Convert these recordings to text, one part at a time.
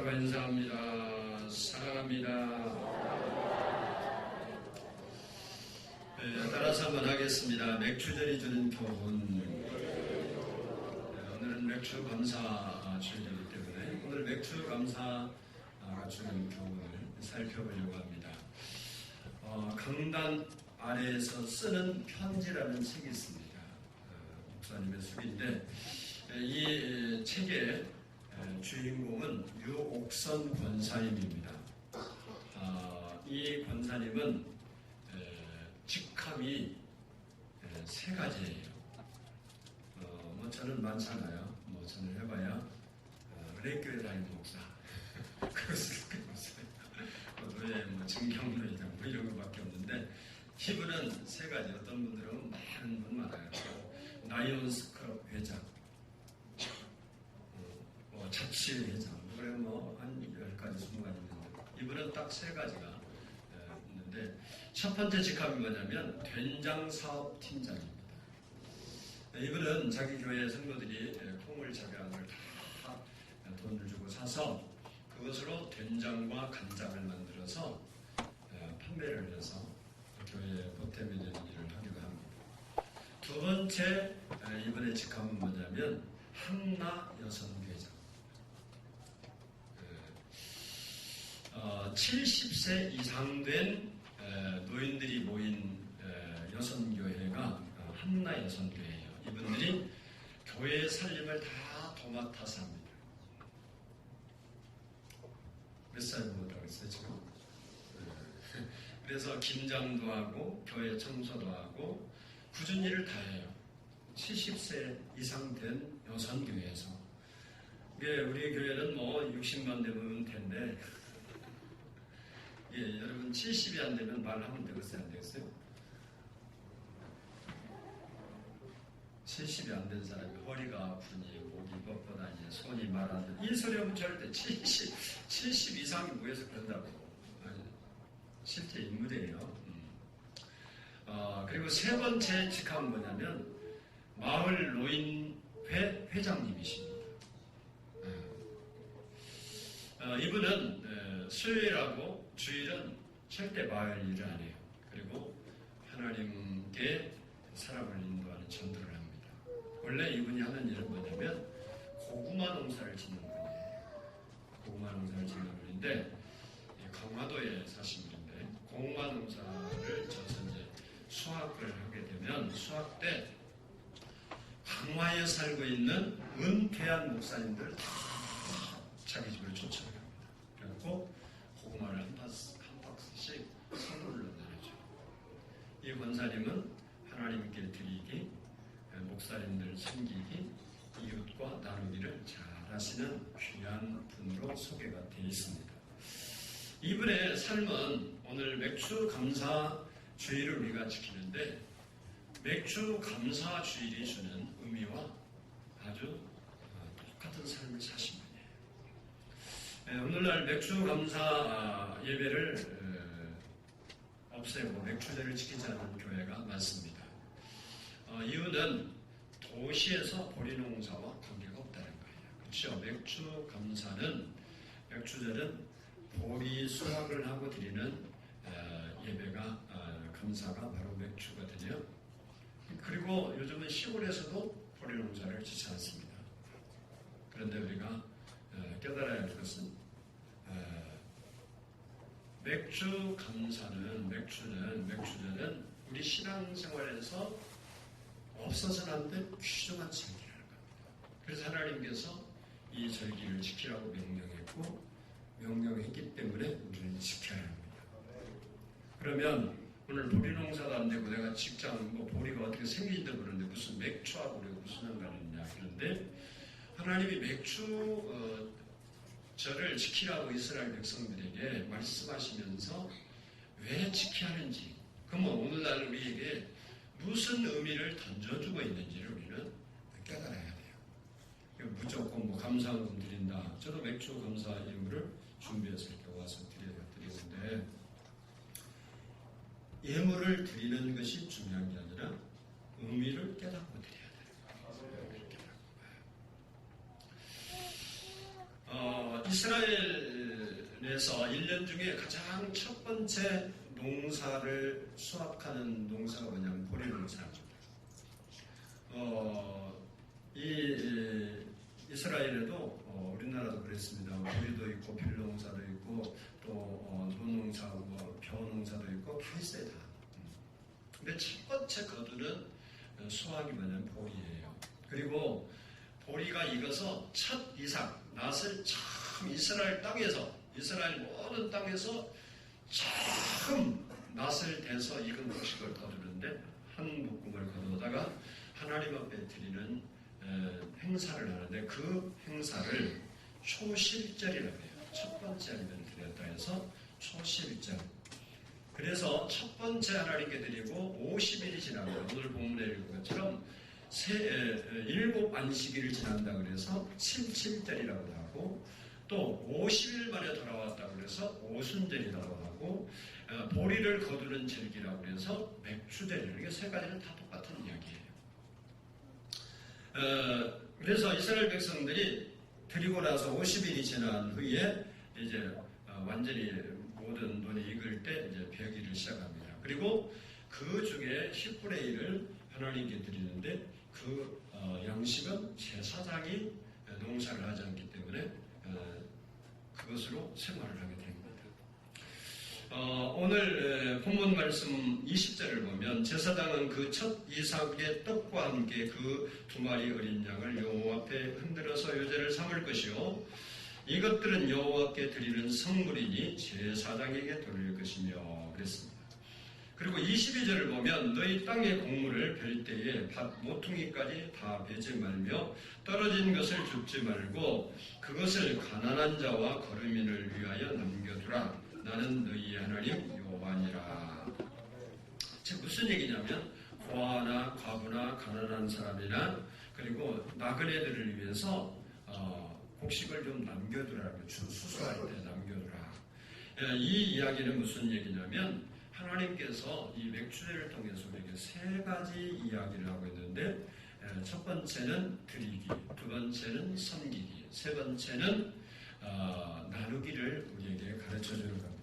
감사합니다. 사랑합니다. 네, 따라서 한번 하겠습니다. 맥주절이 주는 교훈. 오늘은 맥주 감사 주일이기 때문에 오늘 맥주 감사가 주는 교훈을 살펴보려고 합니다. 강단 아래에서 쓰는 편지라는 책이 있습니다. 목사님의 책인데 이 책의 주인공은 유옥선 권사님입니다. 이 권사님은 직함이 세 가지예요. 저는 많잖아요. 저는 해봐야 은혜교회 다니는 목사, 그것을 노예, 증경노예장 이런 것밖에 없는데, 이분은 세 가지. 어떤 분들은 많은 분 많아요. 라이온스 클럽 회장, 자치회장, 그래 한 10가지, 20가지 있는데, 이분은 딱 세 가지가 있는데, 첫 번째 직함이 뭐냐면 된장사업팀장입니다. 이분은 자기 교회 성도들이 콩을 자기한테 다 돈을 주고 사서 그것으로 된장과 간장을 만들어서 판매를 해서 교회에 보탬이 되는 일을 하기도 합니다. 두 번째 이분의 직함은 뭐냐면 한나 여성교회장. 70세 이상 된 노인들이 모인 여성교회가 한나 여성교회예요. 이분들이 교회의 살림을 다 도맡아서 합니다. 몇 살 먹었다고 했어요, 지금? 그래서 김장도 하고, 교회 청소도 하고, 굳은 일을 다 해요. 70세 이상 된 여성교회에서. 우리 교회는 60만 되면 텐데, 여러분 70이 안 되면 말하면 되겠어요, 안 되겠어요? 70이 안 된 사람이 허리가 아프니, 목이 뻣뻣하니, 손이 말하니, 이 소리 하면 절대 70 이상이 모여서 그런다고. 실제 인물이에요. 그리고 세 번째 직함은 뭐냐면, 마을 노인회 회장님이십니다. 이분은 수요일하고 주일은 절대 마을 일을 안 해요. 그리고 하나님께 사람을 인도하는 전도를 합니다. 원래 이분이 하는 일은 뭐냐면 고구마 농사를 짓는 분이에요. 고구마 농사를 짓는 분인데 강화도에 사신 분인데, 고구마 농사를 져서 이제 수확을 하게 되면 수확 때 강화에 살고 있는 은퇴한 목사님들 다 자기 집으로 초청을 합니다. 그래갖고 고구마를 한 박스씩 선물로 나눠줘요. 이 권사님은 하나님께 드리기, 목사님들 섬기기, 이웃과 나누기를 잘 하시는 귀한 분으로 소개가 되어 있습니다. 이분의 삶은 오늘 맥주 감사 주일을 우리가 지키는데, 맥주 감사 주일이 주는 의미와 아주 똑같은 삶을 사신 분이에요. 오늘날 맥주 감사 예배를 없애고 맥주제를 지키지 않는 교회가 많습니다. 이유는 도시에서 보리농사와 관계가 없다는 거예요. 그렇죠? 맥주 감사는, 맥주제는 보리 수확을 하고 드리는 예배가, 감사가 바로 맥주거든요. 그리고 요즘은 시골에서도 보리농사를 짓지 않습니다. 그런데 우리가 깨달아야 할 것은, 맥주 감사는, 맥주제는 우리 신앙생활에서 없어서는 안 될 귀중한 절기라는 겁니다. 그래서 하나님께서 이 절기를 지키라고 명령했기 때문에 우리는 지켜야 합니다. 그러면 오늘 보리 농사도 안 되고 내가 직장 보리가 어떻게 생기는데 그러는데 무슨 맥주하고 우리가 무슨 상관이 있냐 그런데, 하나님이 맥주 절을 지키라고 이스라엘 백성들에게 말씀하시면서 왜 지켜야 하는지, 그러면 오늘날 우리에게 무슨 의미를 던져주고 있는지를 우리는 깨달아야 돼요. 무조건 감사금 드린다. 저도 맥주 감사 예물을 준비해서 이렇게 와서 드리는데, 예물을 드리는 것이 중요한 게 아니라 의미를 깨닫고 드려야 돼요. 이스라엘에서 1년 중에 가장 첫 번째 농사를 수확하는 농사가 뭐냐면 보리 농사입니다. 이스라엘에도 우리나라도 그랬습니다. 보리도 있고 빌농사도 있고 또 논농사하고 벼농사도 있고 다 있어요. 다. 근데 첫 번째 거두는 수확이 뭐냐면 보리예요. 그리고 보리가 익어서 첫 이삭 낫을 처음 이스라엘 모든 땅에서 처음 낫을 대서 익은 곡식을 거두는데 한 묶음을 거두다가 하나님 앞에 드리는 행사를 하는데 그 행사를 초실절이라고 해요. 첫 번째 아니면 드렸다 해서 초실절. 그래서 첫 번째 하나님께 드리고 50일이 지나면 오늘 본문에 읽은 것처럼 7 안식일을 지난다 그래서 77절이라고 하고 또 50일 만에 돌아왔다 그래서 오순절이라고 하고 보리를 거두는 절기라고 해서 맥추절이라고 이게 세 가지는 다 똑같은 이야기예요. 그래서 이스라엘 백성들이 드리고 나서 50일이 지난 후에 이제 완전히 모든 논이 익을 때 이제 벼기를 시작합니다. 그리고 그 중에 10분의 1을 하나님께 드리는데 그 양식은 제사장이 농사를 하지 않기 때문에 그것으로 생활을 하게 됩니다. 오늘 본문 말씀 20절을 보면 제사장은 그 첫 이삭의 떡과 함께 그 2마리 어린 양을 여호와 앞에 흔들어서 요제를 삼을 것이요 이것들은 여호와께 드리는 성물이니 제사장에게 돌릴 것이며 그랬습니다. 그리고 22절을 보면 너희 땅의 곡물을 벨 때에 밭 모퉁이까지 다 베지 말며 떨어진 것을 줍지 말고 그것을 가난한 자와 거르민을 위하여 남겨두라. 나는 너희 하나님 여호와니라. 즉 무슨 얘기냐면 고아나 과부나 가난한 사람이나 그리고 나그네들을 위해서 곡식을 좀 남겨두라. 수수할 때 남겨두라. 이 이야기는 무슨 얘기냐면 하나님께서 이 맥주제를 통해서 우리에게 3가지 이야기를 하고 있는데 첫 번째는 드리기, 두 번째는 섬기기, 세 번째는 나누기를 우리에게 가르쳐주는 겁니다.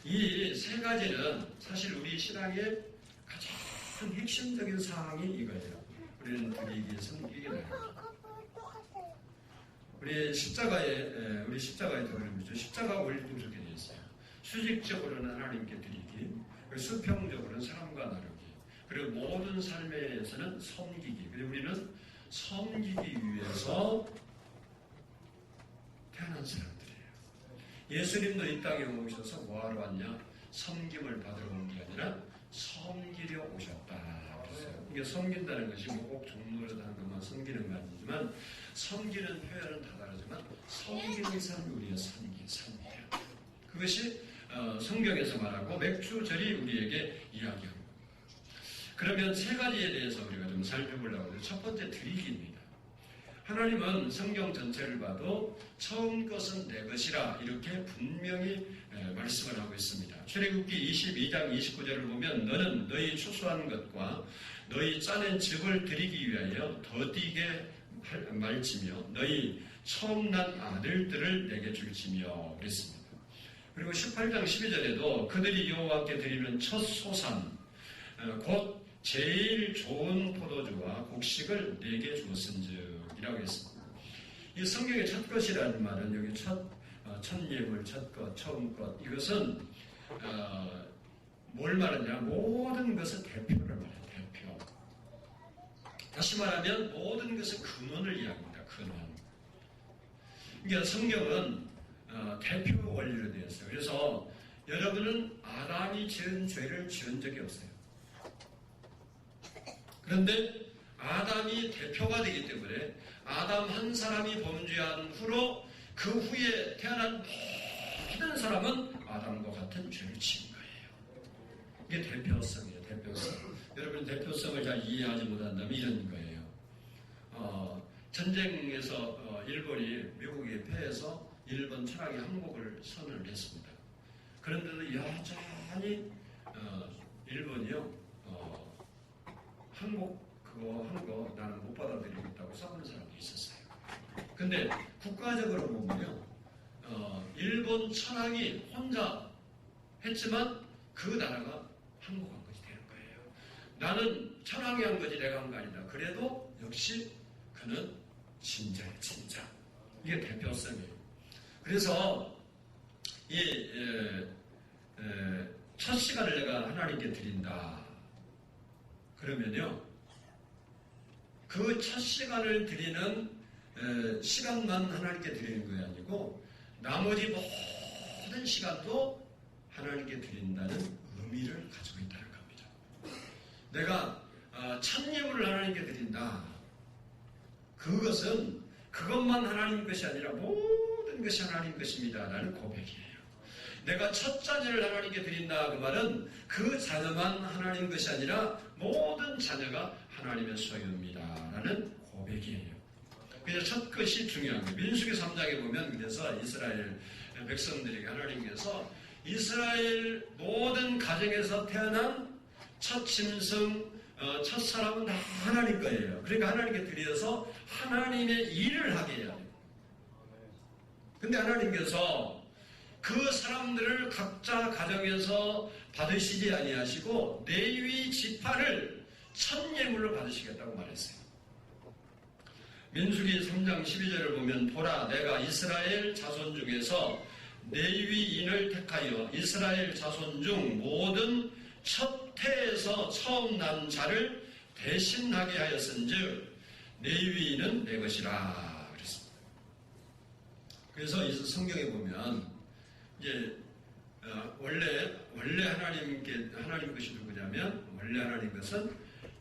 이 3가지는 사실 우리 신앙의 가장 핵심적인 사항이 이거예요. 우리는 드리기, 섬기기, 나누기. 우리 십자가에 들어오면 십자가 원리도 그렇게 되어 있어요. 수직적으로는 하나님께 드리기, 수평적으로는 사람과 나누기, 그리고 모든 삶에서는 섬기기. 그리고 우리는 섬기기 위해서 태어난 사람들이에요. 예수님도 이 땅에 오셔서 뭐하러 왔냐? 섬김을 받으러 온 게 아니라 섬기려 오셨다. 그랬어요. 이게 섬긴다는 것이 꼭 종로를 하는 것만 섬기는 건 아니지만 섬기는 표현은 다 다르지만 섬기는 삶이 우리의 삶이에요. 그것이 성경에서 말하고 맥주절이 우리에게 이야기합니다. 그러면 3가지에 대해서 우리가 좀 살펴보려고 해요. 첫 번째 드리기입니다. 하나님은 성경 전체를 봐도 처음 것은 내 것이라 이렇게 분명히 말씀을 하고 있습니다. 출애굽기 22장 29절을 보면 너는 너희 추수한 것과 너희 짜낸 즙을 드리기 위하여 더디게 말지며 너희 처음 난 아들들을 내게 줄지며 그랬습니다. 그리고 18장 12절에도 그들이 여호와께 드리는 첫 소산 곧 제일 좋은 포도주와 곡식을 내게 주었은즉이라고 했습니다. 이 성경의 첫 것이라는 말은 여기 첫 예물, 첫 것, 처음 것 이것은 뭘 말하냐? 모든 것의 대표를 말해요. 대표. 다시 말하면 모든 것의 근원을 이야기합니다. 근원. 그러니까 성경은 대표 원리로 되어 있어요. 그래서 여러분은 아담이 지은 죄를 지은 적이 없어요. 그런데 아담이 대표가 되기 때문에 아담 한 사람이 범죄한 후로 그 후에 태어난 모든 사람은 아담과 같은 죄를 지은 거예요. 이게 대표성이에요. 대표성. 여러분 대표성을 잘 이해하지 못한다면 이런 거예요. 전쟁에서 일본이 미국에 패해서 일본 철학의 항복을 선언을 했습니다. 그런데도 여전히 일본이요 항복 그거 한 거 나는 못 받아들이겠다고 싸우는 사람도 있었어요. 근데 국가적으로 보면요 일본 천황이 혼자 했지만 그 나라가 한국한 것이 되는 거예요. 나는 천황이 한 거지 내가 한 거 아니다. 그래도 역시 그는 진짜예요. 진짜. 이게 대표성이에요. 그래서 이 첫 시간을 내가 하나님께 드린다. 그러면요. 그 첫 시간을 드리는 시간만 하나님께 드리는 게 아니고 나머지 모든 시간도 하나님께 드린다는 의미를 가지고 있다는 겁니다. 내가 첫 예물을 하나님께 드린다. 그것은 그것만 하나님 것이 아니라 모든 것이 하나님 것입니다. 라는 고백이에요. 내가 첫 자녀를 하나님께 드린다. 그 말은 그 자녀만 하나님 것이 아니라 모든 자녀가 하나님의 소유입니다. 라는 고백이에요. 그래서 첫 것이 중요한 거예요. 민수기 3장에 보면 그래서 이스라엘 백성들에게 하나님께서 이스라엘 모든 가정에서 태어난 첫 짐승, 첫 사람은 다 하나님 거예요. 그러니까 하나님께 드려서 하나님의 일을 하게 해야 돼요. 근데 하나님께서 그 사람들을 각자 가정에서 받으시지 아니하시고 레위 지파를 첫 예물로 받으시겠다고 말했어요. 민수기 3장 12절을 보면 보라 내가 이스라엘 자손 중에서 레위인을 택하여 이스라엘 자손 중 모든 첫 태에서 처음 난 자를 대신하게 하였은즉 레위인은 내 것이라 그랬습니다. 그래서 이 성경에 보면 이제 원래 하나님 것이 누구냐면 원래 하나님 것은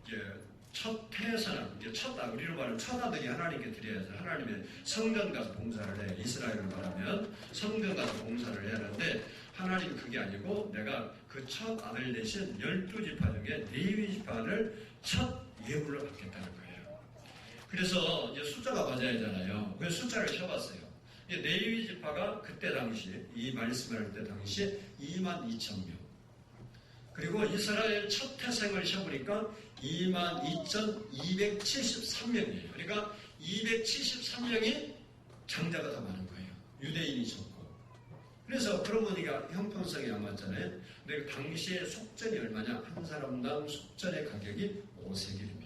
이제 첫 태사람, 이제 우리로 말하면 첫 아들이 하나님께 드려야죠. 하나님의 성전 가서 봉사를 해. 이스라엘로 말하면 성전 가서 봉사를 해야 하는데 하나님은 그게 아니고 내가 그 첫 아들 대신 12지파 중에 레위 지파를 첫 예물로 받겠다는 거예요. 그래서 이제 숫자가 맞아야 하잖아요. 그래서 숫자를 쳐봤어요. 레위 지파가 그때 당시 이 말씀을 할 때 당시 22,000명. 그리고 이스라엘 첫 태생을 쳐보니까 22,273명이에요. 그러니까 273명이 장자가 더 많은 거예요. 유대인이 적고. 그래서 그런 보니까 형평성이 안 맞잖아요. 근데 당시에 속전이 얼마냐? 한 사람당 속전의 가격이 5세겔입니다.